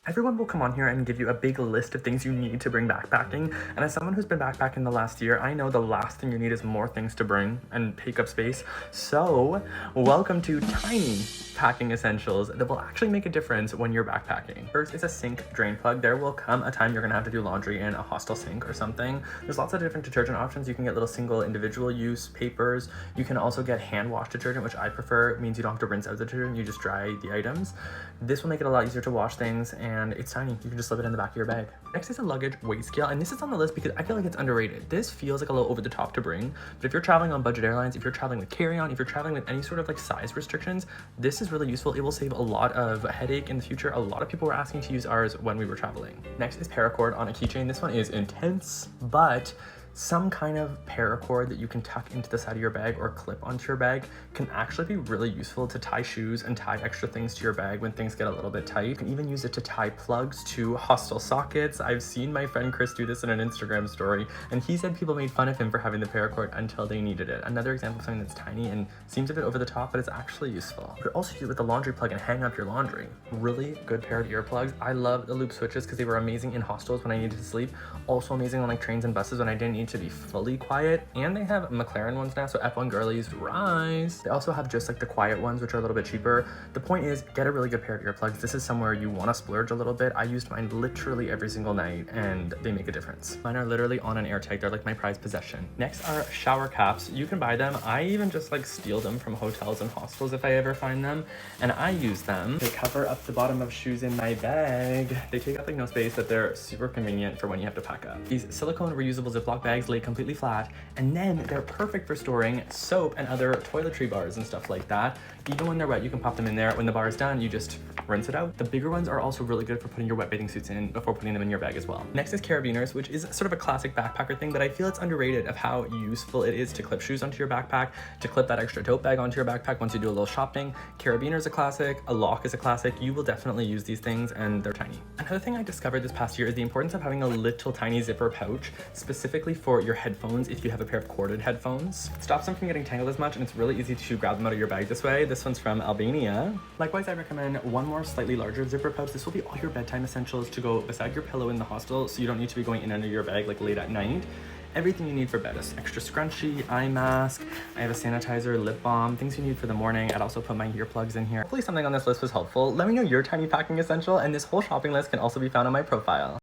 Everyone will come on here and give you a big list of things you need to bring backpacking, and as someone who's been backpacking the last year, I know the last thing you need is more things to bring and take up space. So, welcome to tiny packing essentials that will actually make a difference when you're backpacking. First is a sink drain plug. There will come a time you're gonna have to do laundry in a hostel sink or something. There's lots of different detergent options. You can get little single individual use papers. You can also get hand wash detergent, which I prefer. It means you don't have to rinse out the detergent, you just dry the items. This will make it a lot easier to wash things, and it's tiny. You can just slip it in the back of your bag. Next is a luggage weight scale, and this is on the list because I feel like it's underrated. This feels like a little over the top to bring, but if you're traveling on budget airlines, if you're traveling with carry-on, if you're traveling with any sort of like size restrictions, this is really useful. It will save a lot of headache in the future. A lot of people were asking to use ours when we were traveling. Next is paracord on a keychain. This one is intense, but some kind of paracord that you can tuck into the side of your bag or clip onto your bag can actually be really useful to tie shoes and tie extra things to your bag when things get a little bit tight. You can even use it to tie plugs to hostel sockets. I've seen my friend Chris do this in an Instagram story, and he said people made fun of him for having the paracord until they needed it. Another example of something that's tiny and seems a bit over the top, but it's actually useful. You could also use it with the laundry plug and hang up your laundry. Really good pair of earplugs. I love the loop switches because they were amazing in hostels when I needed to sleep. Also amazing on like trains and buses when I didn't need to be fully quiet. And they have McLaren ones now, so F1 girlies rise. They also have just like the quiet ones, which are a little bit cheaper. The point is, get a really good pair of earplugs. This is somewhere you want to splurge a little bit. I used mine literally every single night, and they make a difference. Mine are literally on an air tag. They're like my prized possession. Next are shower caps. You can buy them. I even just like steal them from hotels and hostels if I ever find them, and I use them to cover up the bottom of shoes in my bag. They take up like no space, but they're super convenient for when you have to pack up. These silicone reusable Ziploc bags lay completely flat, and then they're perfect for storing soap and other toiletry bars and stuff like that. Even when they're wet, you can pop them in there. When the bar is done, you just rinse it out. The bigger ones are also really good for putting your wet bathing suits in before putting them in your bag as well. Next is carabiners, which is sort of a classic backpacker thing, but I feel it's underrated of how useful it is to clip shoes onto your backpack, to clip that extra tote bag onto your backpack once you do a little shopping. Carabiner is a classic, a lock is a classic. You will definitely use these things, and they're tiny. Another thing I discovered this past year is the importance of having a little tiny zipper pouch, specifically for your headphones if you have a pair of corded headphones. It stops them from getting tangled as much, and it's really easy to grab them out of your bag this way. This one's from Albania. Likewise, I recommend one more slightly larger zipper pouch. This will be all your bedtime essentials to go beside your pillow in the hostel, so you don't need to be going in under your bag like late at night. Everything you need for bed is extra scrunchie, eye mask, I have a sanitizer, lip balm, things you need for the morning. I'd also put my earplugs in here. Hopefully something on this list was helpful. Let me know your tiny packing essential, and this whole shopping list can also be found on my profile.